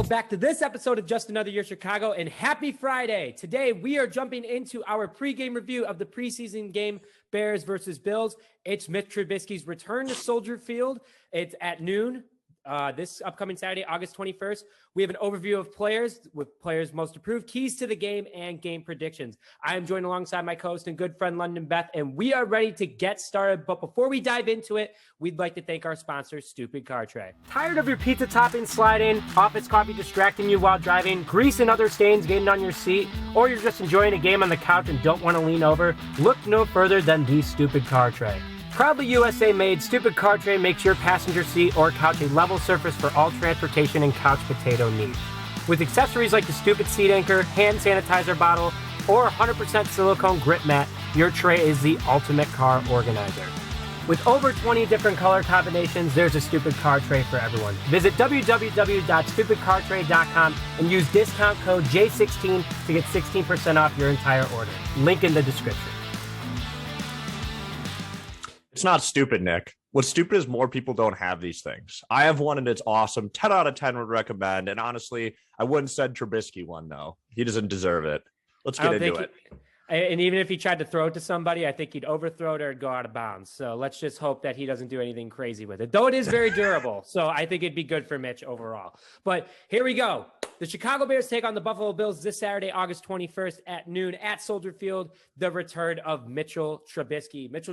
welcome back to this episode of Just Another Year Chicago, and happy Friday. Today, we are jumping into our pregame review of the preseason game, Bears versus Bills. It's Mitch Trubisky's return to Soldier Field. It's at noon this upcoming Saturday, August 21st. We have an overview of players with players most approved, keys to the game, and game predictions. I am joined alongside my co-host and good friend, London Beth, and we are ready to get started. But before we dive into it, we'd like to thank our sponsor, Stupid Car Tray. Tired of your pizza topping sliding, office coffee distracting you while driving, grease and other stains getting on your seat, or you're just enjoying a game on the couch and don't want to lean over? Look no further than the Stupid Car Tray. Proudly USA made, Stupid Car Tray makes your passenger seat or couch a level surface for all transportation and couch potato needs. With accessories like the Stupid Seat Anchor, hand sanitizer bottle, or 100% silicone grip mat, your tray is the ultimate car organizer. With over 20 different color combinations, there's a Stupid Car Tray for everyone. Visit www.stupidcartray.com and use discount code J16 to get 16% off your entire order. Link in the description. It's not stupid, Nick. What's stupid is more people don't have these things. I have one and it's awesome. 10 out of 10 would recommend. And honestly, I wouldn't send Trubisky one, though. He doesn't deserve it. Let's get into it. And even if he tried to throw it to somebody, I think he'd overthrow it or go out of bounds. So let's just hope that he doesn't do anything crazy with it, though it is very durable. So I think it'd be good for Mitch overall. But here we go. The Chicago Bears take on the Buffalo Bills this Saturday, August 21st at noon at Soldier Field. The return of Mitchell Trubisky. Mitchell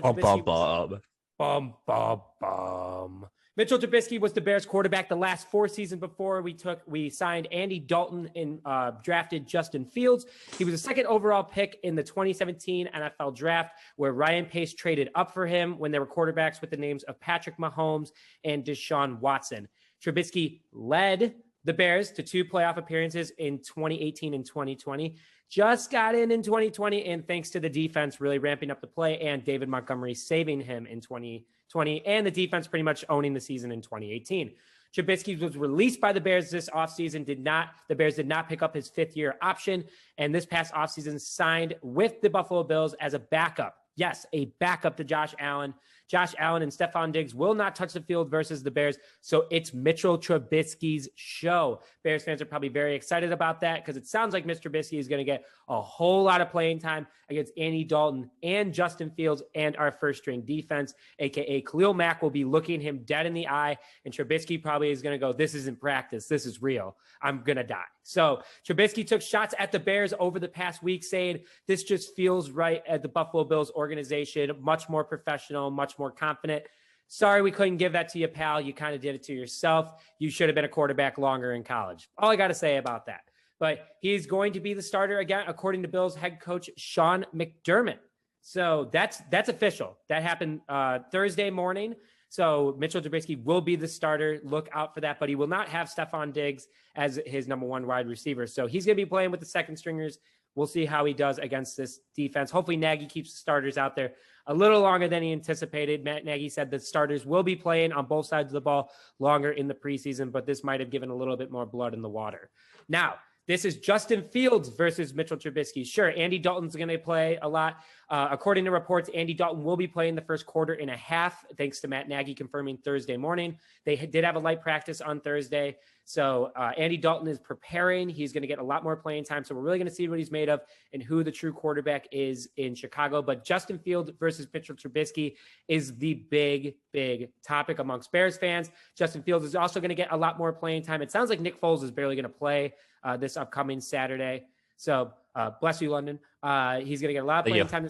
Trubisky was the Bears quarterback the last 4 seasons before we signed Andy Dalton and drafted Justin Fields. He was a second overall pick in the 2017 NFL draft, where Ryan Pace traded up for him when there were quarterbacks with the names of Patrick Mahomes and Deshaun Watson. Trubisky led the Bears to 2 playoff appearances in 2018 and 2020. Just got in 2020, and thanks to the defense really ramping up the play and David Montgomery saving him in 2020, and the defense pretty much owning the season in 2018. Trubisky was released by the Bears this offseason. The Bears did not pick up his 5th-year option, and this past offseason signed with the Buffalo Bills as a backup. Yes, a backup to Josh Allen. Josh Allen and Stephon Diggs will not touch the field versus the Bears, so it's Mitchell Trubisky's show. Bears fans are probably very excited about that because it sounds like Mr. Trubisky is going to get a whole lot of playing time against Andy Dalton and Justin Fields and our first-string defense, a.k.a. Khalil Mack will be looking him dead in the eye, and Trubisky probably is going to go, this isn't practice, this is real. I'm going to die. So Trubisky took shots at the Bears over the past week, saying this just feels right at the Buffalo Bills organization, much more professional, much more confident. Sorry, we couldn't give that to you, pal. You kind of did it to yourself. You should have been a quarterback longer in college. All I got to say about that. But he's going to be the starter again, according to Bills head coach Sean McDermott. So that's official. That happened Thursday morning. So Mitchell Trubisky will be the starter. Look out for that. But he will not have Stephon Diggs as his number 1 wide receiver. So he's going to be playing with the second stringers. We'll see how he does against this defense. Hopefully Nagy keeps the starters out there a little longer than he anticipated. Matt Nagy said the starters will be playing on both sides of the ball longer in the preseason, but this might have given a little bit more blood in the water. Now, this is Justin Fields versus Mitchell Trubisky. Sure, Andy Dalton's going to play a lot. According to reports, Andy Dalton will be playing the first quarter and a half, thanks to Matt Nagy confirming Thursday morning. They did have a light practice on Thursday. So Andy Dalton is preparing. He's going to get a lot more playing time. So we're really going to see what he's made of and who the true quarterback is in Chicago. But Justin Fields versus Mitchell Trubisky is the big topic amongst Bears fans. Justin Fields is also going to get a lot more playing time. It sounds like Nick Foles is barely going to play this upcoming Saturday. So bless you, London. He's going to get a lot of playing time.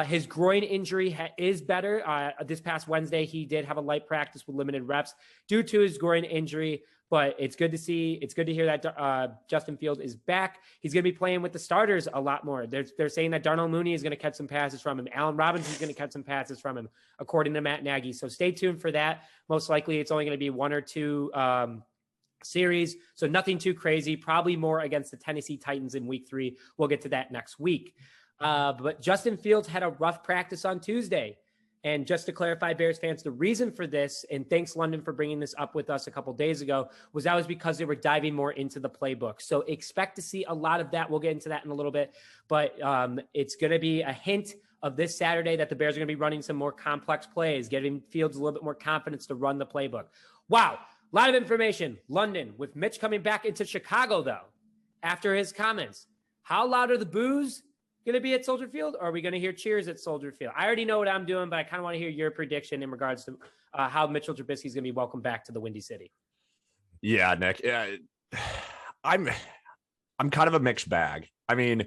His groin injury is better. This past Wednesday, he did have a light practice with limited reps due to his groin injury. But it's good to see. It's good to hear that Justin Fields is back. He's going to be playing with the starters a lot more. They're saying that Darnell Mooney is going to catch some passes from him. Allen Robinson is going to catch some passes from him, according to Matt Nagy. So stay tuned for that. Most likely, it's only going to be 1 or 2 series. So nothing too crazy, probably more against the Tennessee Titans in week 3. We'll get to that next week. But Justin Fields had a rough practice on Tuesday. And just to clarify, Bears fans, the reason for this, and thanks London for bringing this up with us a couple days ago, was because they were diving more into the playbook. So expect to see a lot of that. We'll get into that in a little bit, but it's going to be a hint of this Saturday that the Bears are going to be running some more complex plays, giving Fields a little bit more confidence to run the playbook. Wow. A lot of information. London, with Mitch coming back into Chicago, though, after his comments. How loud are the boos going to be at Soldier Field, or are we going to hear cheers at Soldier Field? I already know what I'm doing, but I kind of want to hear your prediction in regards to how Mitchell Trubisky is going to be welcomed back to the Windy City. Yeah, Nick. I'm kind of a mixed bag. I mean,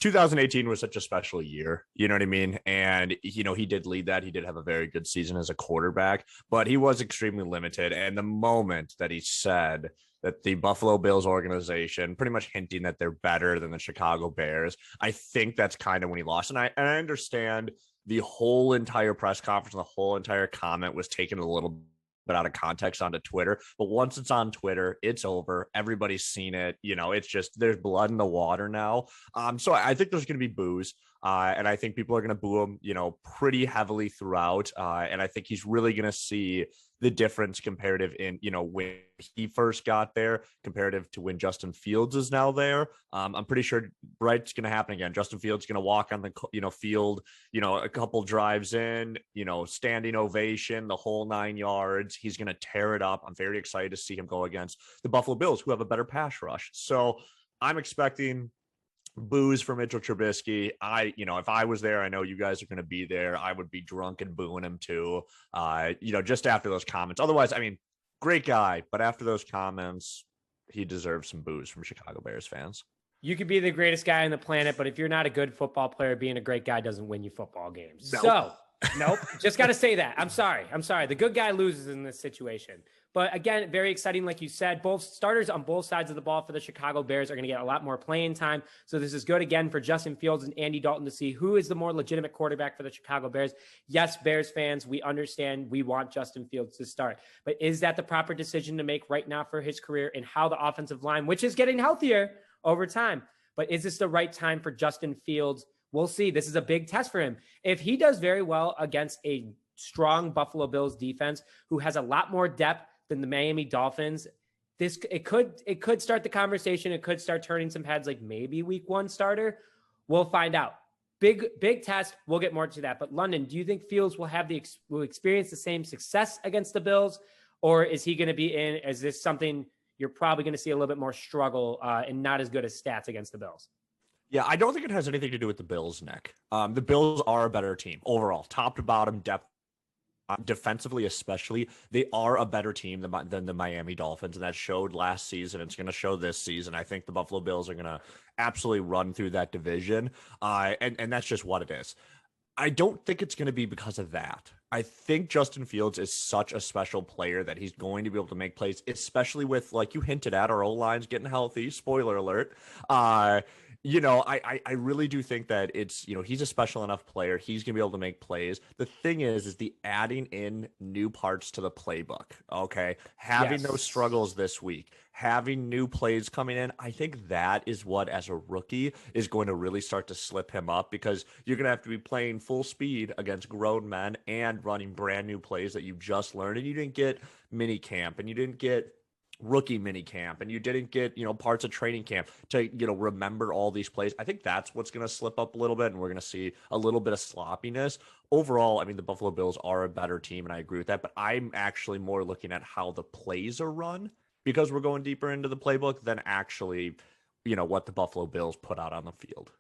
2018 was such a special year, you know what I mean? And, you know, he did lead that. He did have a very good season as a quarterback, but he was extremely limited. And the moment that he said that the Buffalo Bills organization, pretty much hinting that they're better than the Chicago Bears, I think that's kind of when he lost. And I understand the whole entire press conference and the whole entire comment was taken a little bit out of context onto Twitter, but once it's on Twitter, it's over. Everybody's seen it. You know, it's just, there's blood in the water now. So I think there's going to be boos. And I think people are going to boo him, you know, pretty heavily throughout. And I think he's really going to see the difference comparative in, you know, when he first got there comparative to when Justin Fields is now there. I'm pretty sure it's going to happen again. Justin Fields is going to walk on the, you know, field, you know, a couple drives in, you know, standing ovation, the whole 9 yards. He's going to tear it up. I'm very excited to see him go against the Buffalo Bills, who have a better pass rush. So I'm expecting boos for Mitchell Trubisky. You know, if I was there, I know you guys are going to be there. I would be drunk and booing him too. You know, just after those comments. Otherwise, I mean, great guy, but after those comments, he deserves some boos from Chicago Bears fans. You could be the greatest guy on the planet, but if you're not a good football player, being a great guy doesn't win you football games. Nope. So, nope. Just got to say that. I'm sorry. The good guy loses in this situation. But again, very exciting. Like you said, both starters on both sides of the ball for the Chicago Bears are going to get a lot more playing time. So this is good again for Justin Fields and Andy Dalton to see who is the more legitimate quarterback for the Chicago Bears. Yes, Bears fans, we understand we want Justin Fields to start. But is that the proper decision to make right now for his career and how the offensive line, which is getting healthier over time, but is this the right time for Justin Fields? We'll see. This is a big test for him. If he does very well against a strong Buffalo Bills defense who has a lot more depth than the Miami Dolphins, it could start the conversation. It could start turning some heads, like maybe week 1 starter. We'll find out. Big test. We'll get more to that. But London, do you think Fields will experience the same success against the Bills, or is he going to be in? Is this something you're probably going to see a little bit more struggle and not as good as stats against the Bills? Yeah, I don't think it has anything to do with the Bills, Nick. The Bills are a better team overall, top to bottom, depth. Defensively, especially, they are a better team than the Miami Dolphins, and that showed last season. It's going to show this season. I think the Buffalo Bills are going to absolutely run through that division, and that's just what it is. I don't think it's going to be because of that. I think Justin Fields is such a special player that he's going to be able to make plays, especially with, like you hinted at, our O-line's getting healthy. Spoiler alert. You know, I really do think that it's, you know, he's a special enough player. He's going to be able to make plays. The thing is the adding in new parts to the playbook, okay? Having those struggles this week, having new plays coming in, I think that is what, as a rookie, is going to really start to slip him up, because you're going to have to be playing full speed against grown men and running brand new plays that you just learned, and you didn't get mini camp, and you didn't get rookie mini camp, and you didn't get, you know, parts of training camp to, you know, remember all these plays. I think that's what's going to slip up a little bit, and we're going to see a little bit of sloppiness. Overall, I mean, the Buffalo Bills are a better team, and I agree with that, but I'm actually more looking at how the plays are run, because we're going deeper into the playbook than actually, you know, what the Buffalo Bills put out on the field.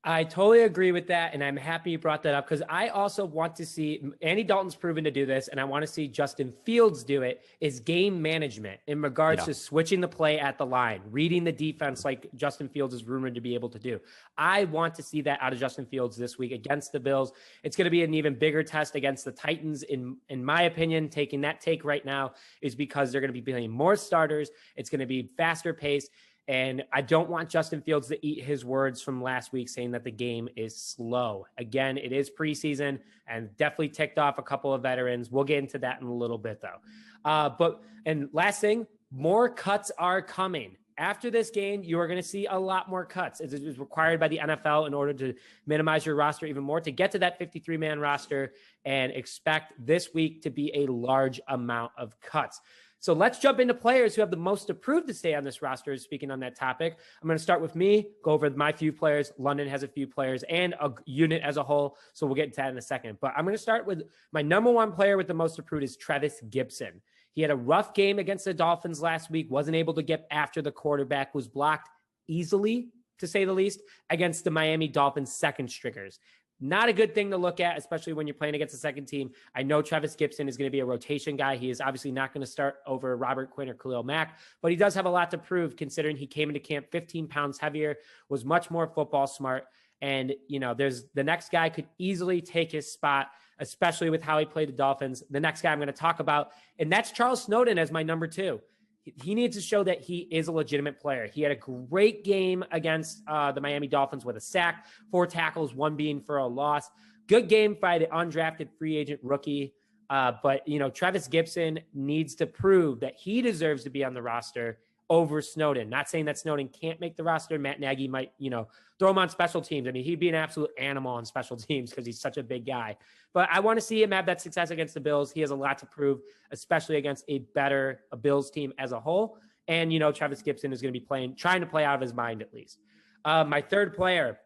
I totally agree with that, and I'm happy you brought that up, because I also want to see, Andy Dalton's proven to do this, and I want to see Justin Fields do it, is game management in regards to switching the play at the line, reading the defense like Justin Fields is rumored to be able to do. I want to see that out of Justin Fields this week against the Bills. It's going to be an even bigger test against the Titans. In my opinion, taking that take right now is because they're going to be playing more starters. It's going to be faster paced. And I don't want Justin Fields to eat his words from last week saying that the game is slow. Again, it is preseason and definitely ticked off a couple of veterans. We'll get into that in a little bit, though. And last thing, more cuts are coming. After this game, you are going to see a lot more cuts. It is required by the NFL in order to minimize your roster even more, to get to that 53-man roster, and expect this week to be a large amount of cuts. So let's jump into players who have the most approved to stay on this roster. Speaking on that topic, I'm going to start with me, go over my few players. London has a few players and a unit as a whole. So we'll get into that in a second. But I'm going to start with my number one player with the most approved is Travis Gibson. He had a rough game against the Dolphins last week, wasn't able to get after the quarterback, was blocked easily, to say the least, against the Miami Dolphins second stringers. Not a good thing to look at, especially when you're playing against a second team. I know Travis Gibson is going to be a rotation guy. He is obviously not going to start over Robert Quinn or Khalil Mack, but he does have a lot to prove considering he came into camp 15 pounds heavier, was much more football smart. And, there's the next guy could easily take his spot, especially with how he played the Dolphins. The next guy I'm going to talk about, and that's Charles Snowden as my number 2. He needs to show that he is a legitimate player. He had a great game against the Miami Dolphins with a sack, 4 tackles, 1 being for a loss. Good game by the undrafted free agent rookie. But Travis Gibson needs to prove that he deserves to be on the roster over Snowden. Not saying that Snowden can't make the roster. Matt Nagy might, throw him on special teams. I mean, he'd be an absolute animal on special teams because he's such a big guy. But I want to see him have that success against the Bills. He has a lot to prove, especially against a better Bills team as a whole. And, Travis Gibson is going to be trying to play out of his mind at least. My third player,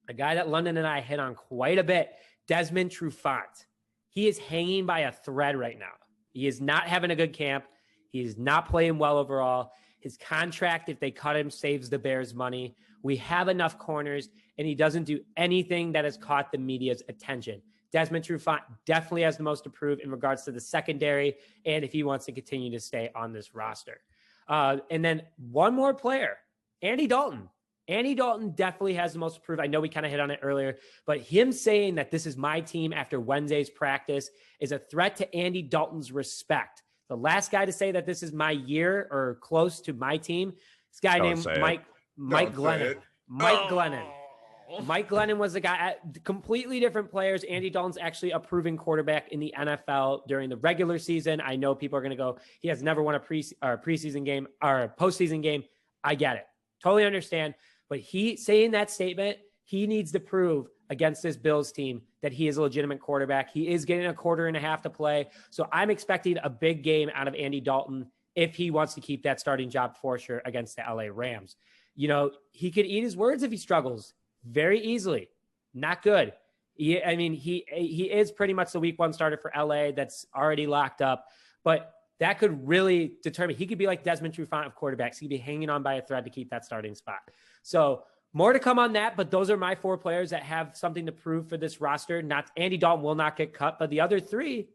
a guy that London and I hit on quite a bit, Desmond Truffant. He is hanging by a thread right now. He is not having a good camp. He is not playing well overall. His contract, if they cut him, saves the Bears money. We have enough corners, and he doesn't do anything that has caught the media's attention. Desmond Truffant definitely has the most to prove in regards to the secondary and if he wants to continue to stay on this roster. And then one more player, Andy Dalton. Andy Dalton definitely has the most to prove. I know we kind of hit on it earlier, but him saying that this is my team after Wednesday's practice is a threat to Andy Dalton's respect. The last guy to say that this is my year or close to my team, this guy named Mike Glennon. Mike Glennon was the guy. Completely different players. Andy Dalton's actually a proven quarterback in the NFL during the regular season. I know people are going to go, he has never won a preseason game or a postseason game. I get it. Totally understand. But he saying that statement, he needs to prove against this Bills team that he is a legitimate quarterback. He is getting a quarter and a half to play. So I'm expecting a big game out of Andy Dalton if he wants to keep that starting job for sure against the LA Rams. He could eat his words if he struggles very easily. Not good. He is pretty much the week 1 starter for LA that's already locked up, but that could really determine. He could be like Desmond Truffant of quarterbacks. He'd be hanging on by a thread to keep that starting spot. So more to come on that, but those are my 4 players that have something to prove for this roster. Not Andy Dalton will not get cut, but the other 3,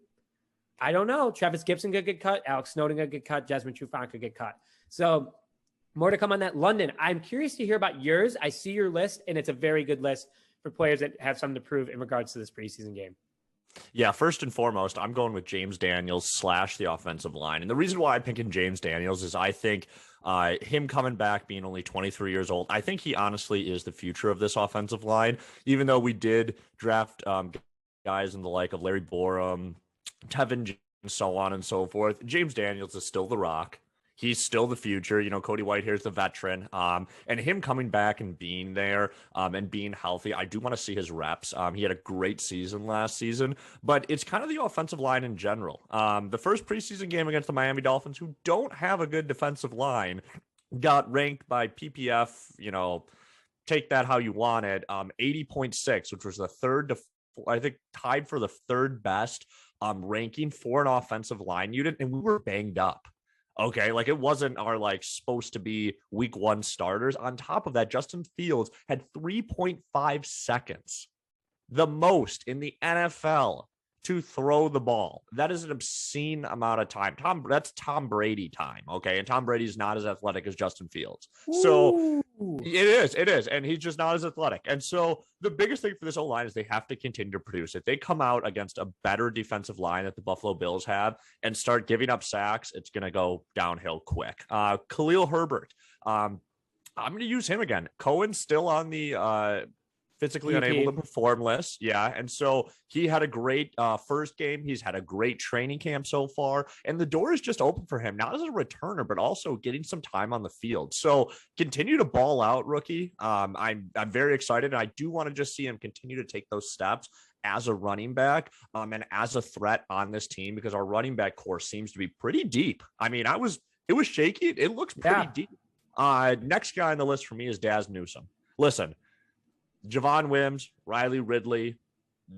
I don't know. Travis Gibson could get cut. Alex Snowden could get cut. Desmond Truffant could get cut. So more to come on that. London, I'm curious to hear about yours. I see your list, and it's a very good list for players that have something to prove in regards to this preseason game. Yeah, first and foremost, I'm going with James Daniels / the offensive line. And the reason why I'm picking James Daniels is I think him coming back, being only 23 years old, I think he honestly is the future of this offensive line. Even though we did draft guys in the like of Larry Borom, Tevin Jones, so on and so forth, James Daniels is still the rock. He's still the future. Cody Whitehair's the veteran. And him coming back and being there and being healthy, I do want to see his reps. He had a great season last season, but it's kind of the offensive line in general. The first preseason game against the Miami Dolphins, who don't have a good defensive line, got ranked by PPF, take that how you want it, 80.6, which was the third, I think tied for the third best ranking for an offensive line unit. And we were banged up. Okay, it wasn't our supposed to be week 1 starters. On top of that, Justin Fields had 3.5 seconds, the most in the NFL, to throw the ball. That is an obscene amount of time. That's Tom Brady time, okay? And Tom Brady's not as athletic as Justin Fields. So it is. And he's just not as athletic. And so the biggest thing for this O-line is they have to continue to produce. If they come out against a better defensive line that the Buffalo Bills have and start giving up sacks, it's going to go downhill quick. Khalil Herbert. I'm going to use him again. Cohen's still on the physically unable to perform list. Yeah. And so he had a great first game. He's had a great training camp so far. And the door is just open for him, not as a returner, but also getting some time on the field. So continue to ball out, rookie. I'm very excited. And I do want to just see him continue to take those steps as a running back and as a threat on this team, because our running back core seems to be pretty deep. I mean, it was shaky. It looks pretty deep. Next guy on the list for me is Daz Newsome. Listen, Javon Wims, Riley Ridley,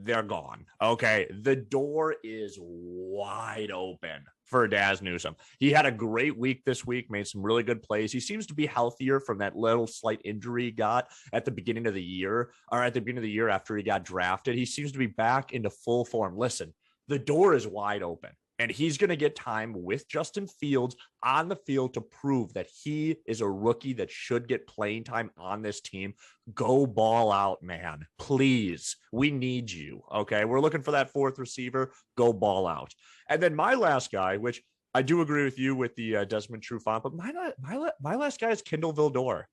they're gone. Okay. The door is wide open for Daz Newsome. He had a great week this week, made some really good plays. He seems to be healthier from that little slight injury he got at the beginning of the year, or at the beginning of the year after he got drafted. He seems to be back into full form. Listen, the door is wide open. And he's going to get time with Justin Fields on the field to prove that he is a rookie that should get playing time on this team. Go ball out, man. Please. We need you. Okay. We're looking for that fourth receiver. Go ball out. And then my last guy, which I do agree with you with the Desmond Truffant, but my last guy is Kendall Vildor.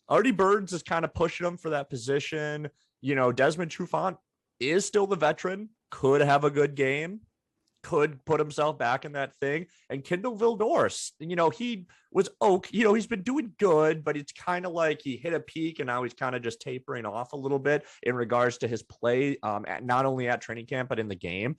Artie Burns is kind of pushing him for that position. You know, Desmond Truffant is still the veteran, could have a good game, could put himself back in that thing. And Kendall Vildor, you know, he was he's been doing good, but it's kind of like he hit a peak and now he's kind of just tapering off a little bit in regards to his play, not only at training camp, but in the game.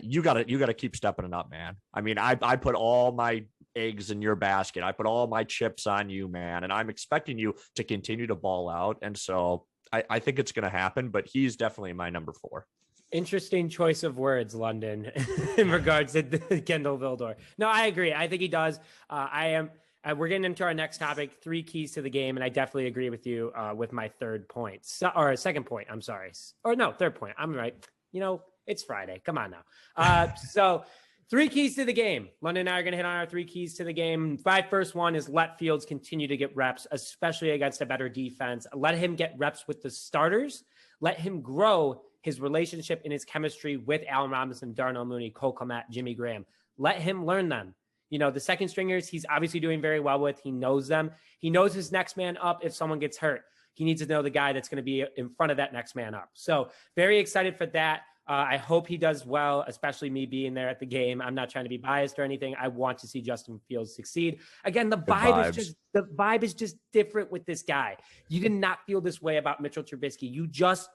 You gotta keep stepping it up, man. I mean, I put all my eggs in your basket. I put all my chips on you, man. And I'm expecting you to continue to ball out. And so I think it's going to happen, but he's definitely my number 4. Interesting choice of words, London, in regards to Kendall Vildor. No, I agree. I think he does. We're getting into our next topic, 3 keys to the game, and I definitely agree with you with my third point. Second point, I'm sorry. Or no, third point. I'm right. You know, it's Friday. Come on now. So 3 keys to the game. London and I are going to hit on our 3 keys to the game. My first one is let Fields continue to get reps, especially against a better defense. Let him get reps with the starters. Let him grow his relationship and his chemistry with Allen Robinson, Darnell Mooney, Cole Kmet, Jimmy Graham. Let him learn them. You know, the second stringers, he's obviously doing very well with. He knows them. He knows his next man up if someone gets hurt. He needs to know the guy that's going to be in front of that next man up. So very excited for that. I hope he does well, especially me being there at the game. I'm not trying to be biased or anything. I want to see Justin Fields succeed. Again, the vibe is just different with this guy. You did not feel this way about Mitchell Trubisky. You just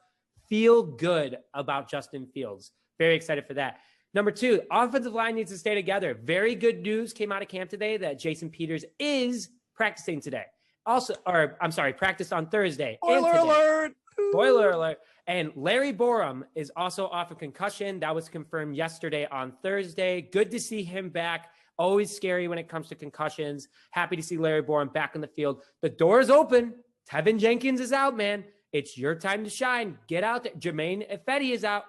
feel good about Justin Fields. Very excited for that. Number 2, offensive line needs to stay together. Very good news came out of camp today that Jason Peters is practicing today. Practiced on Thursday. Spoiler alert. And Larry Borom is also off a concussion. That was confirmed yesterday on Thursday. Good to see him back. Always scary when it comes to concussions. Happy to see Larry Borom back in the field. The door is open. Tevin Jenkins is out, man. It's your time to shine. Get out there. Jermaine Ifedi is out.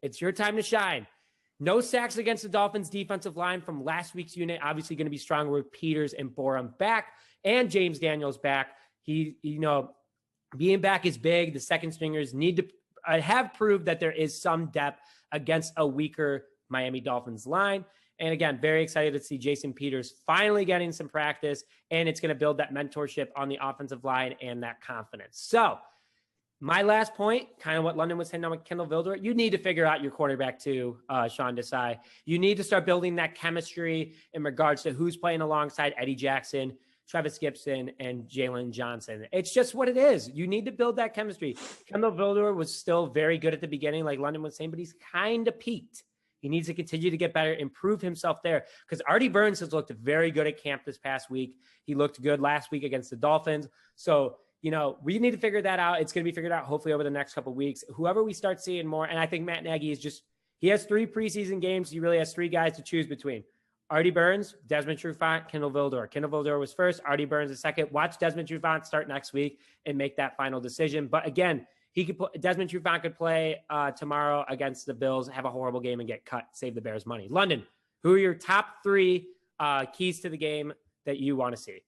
It's your time to shine. No sacks against the Dolphins defensive line from last week's unit. Obviously going to be stronger with Peters and Borom back and James Daniels back. Being back is big. The second stringers need to have proved that there is some depth against a weaker Miami Dolphins line. And again, very excited to see Jason Peters finally getting some practice, and it's going to build that mentorship on the offensive line and that confidence. So my last point, kind of what London was saying on with Kendall Vildor, you need to figure out your quarterback too, Sean Desai. You need to start building that chemistry in regards to who's playing alongside Eddie Jackson, Travis Gibson, and Jalen Johnson. It's just what it is. You need to build that chemistry. Kendall Vildor was still very good at the beginning, like London was saying, but he's kind of peaked. He needs to continue to get better, improve himself there, because Artie Burns has looked very good at camp this past week. He looked good last week against the Dolphins. So, you know, we need to figure that out. It's going to be figured out hopefully over the next couple of weeks. Whoever we start seeing more, and I think Matt Nagy he has 3 preseason games. He really has 3 guys to choose between. Artie Burns, Desmond Truffant, Kendall Vildor. Kendall Vildor was first, Artie Burns is second. Watch Desmond Truffant start next week and make that final decision. But again, Desmond Truffant could play tomorrow against the Bills, have a horrible game and get cut, save the Bears money. London, who are your top 3 keys to the game that you want to see?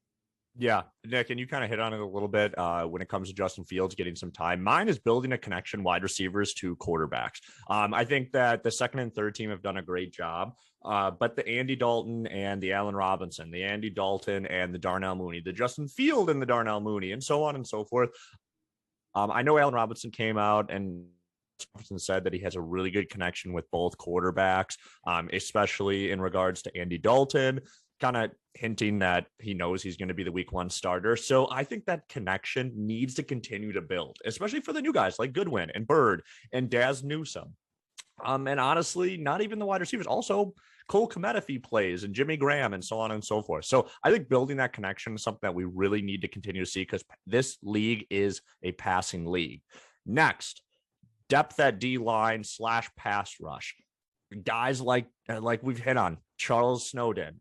Yeah, Nick, and you kind of hit on it a little bit when it comes to Justin Fields getting some time. Mine is building a connection wide receivers to quarterbacks. I think that the second and third team have done a great job, but the Andy Dalton and the Allen Robinson, the Andy Dalton and the Darnell Mooney, the Justin Field and the Darnell Mooney, and so on and so forth. I know Allen Robinson came out and said that he has a really good connection with both quarterbacks, especially in regards to Andy Dalton, kind of hinting that he knows he's going to be the week 1 starter. So I think that connection needs to continue to build, especially for the new guys like Goodwin and Bird and Daz Newsome. And honestly, not even the wide receivers, also Cole Kmet if he plays, and Jimmy Graham, and so on and so forth. So I think building that connection is something that we really need to continue to see, because this league is a passing league. Next, depth at D-line / pass rush. Guys like we've hit on, Charles Snowden,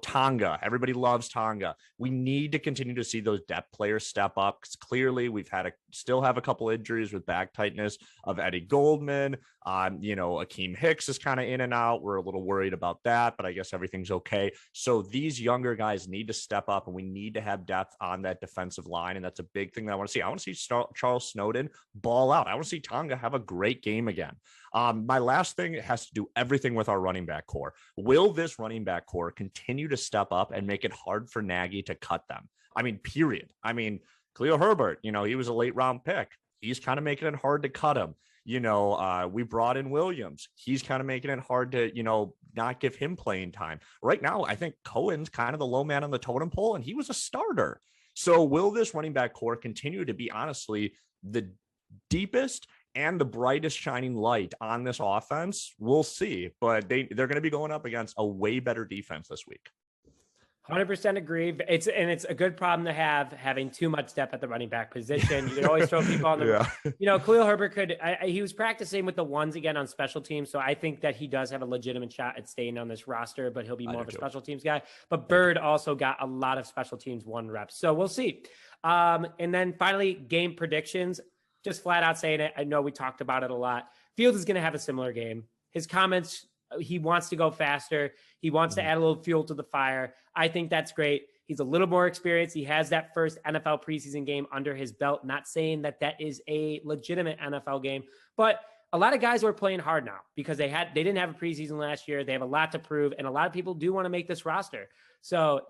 Tonga. Everybody loves Tonga. We need to continue to see those depth players step up, because clearly we've still have a couple injuries with back tightness of Eddie Goldman. Akeem Hicks is kind of in and out. We're a little worried about that, but I guess everything's okay. So these younger guys need to step up, and we need to have depth on that defensive line. And that's a big thing that I want to see. I want to see Charles Snowden ball out. I want to see Tonga have a great game again. My last thing has to do everything with our running back core. Will this running back core continue to step up and make it hard for Nagy to cut them? Period. Khalil Herbert, he was a late round pick. He's kind of making it hard to cut him. We brought in Williams. He's kind of making it hard to, not give him playing time. Right now, I think Cohen's kind of the low man on the totem pole, and he was a starter. So will this running back core continue to be, honestly, the deepest and the brightest shining light on this offense? We'll see, but they're going to be going up against a way better defense this week. 100% agree. It's a good problem to have, having too much depth at the running back position. You can always throw people on the, Khalil Herbert he was practicing with the ones again on special teams. So I think that he does have a legitimate shot at staying on this roster, but he'll be more of a special teams guy. But Bird also got a lot of special teams 1 reps. So we'll see. And then finally, game predictions. Just flat out saying it. I know we talked about it a lot. Fields is going to have a similar game. His comments, he wants to go faster. He wants to add a little fuel to the fire. I think that's great. He's a little more experienced. He has that first NFL preseason game under his belt. Not saying that is a legitimate NFL game, but a lot of guys are playing hard now because they didn't have a preseason last year. They have a lot to prove, and a lot of people do want to make this roster. So,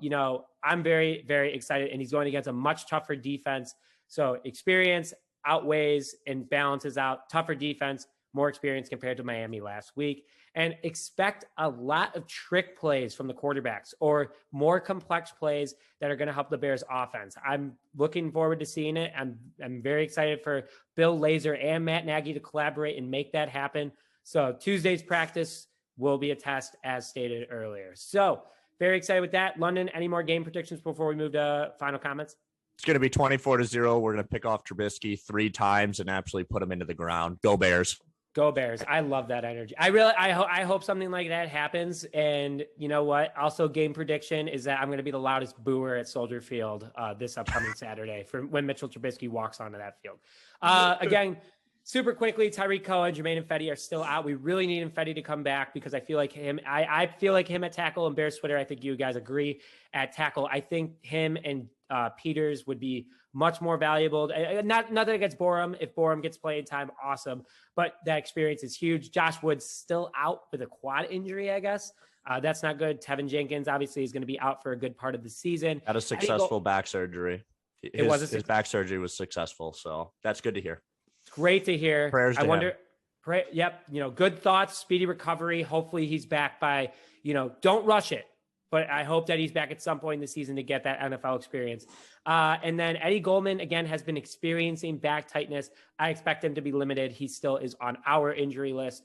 I'm very, very excited, and he's going against a much tougher defense. So experience outweighs and balances out. Tougher defense, more experience compared to Miami last week. And expect a lot of trick plays from the quarterbacks, or more complex plays that are going to help the Bears offense. I'm looking forward to seeing it. I'm very excited for Bill Lazor and Matt Nagy to collaborate and make that happen. So Tuesday's practice will be a test, as stated earlier. So very excited with that. London, any more game predictions before we move to final comments? It's going to be 24-0. We're going to pick off Trubisky 3 times and absolutely put him into the ground. Go Bears. Go Bears. I love that energy. I hope something like that happens. And you know what? Also, game prediction is that I'm going to be the loudest booer at Soldier Field this upcoming Saturday for when Mitchell Trubisky walks onto that field. Again, super quickly, Tyreek Cohen, Jermaine Ifedi are still out. We really need Ifedi to come back because I feel like him. I feel like him at tackle, and Bears Twitter, I think you guys agree, at tackle. I think him and Peters would be much more valuable. Nothing against Borom. If Borom gets playing time, awesome. But that experience is huge. Josh Woods still out with a quad injury, I guess. That's not good. Tevin Jenkins obviously is going to be out for a good part of the season. Had a successful back surgery. His back surgery was successful, so that's good to hear. Great to hear. Prayers to him. Yep. Good thoughts, speedy recovery. Hopefully he's back by, don't rush it. But I hope that he's back at some point in the season to get that NFL experience. And then Eddie Goldman, again, has been experiencing back tightness. I expect him to be limited. He still is on our injury list.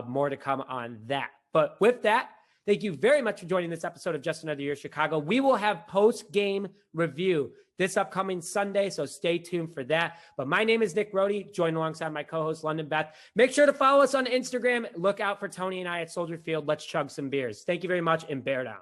More to come on that. But with that, thank you very much for joining this episode of Just Another Year Chicago. We will have post-game review this upcoming Sunday, so stay tuned for that. But my name is Nick Brody, joined alongside my co-host, London Beth. Make sure to follow us on Instagram. Look out for Tony and I at Soldier Field. Let's chug some beers. Thank you very much, and bear down.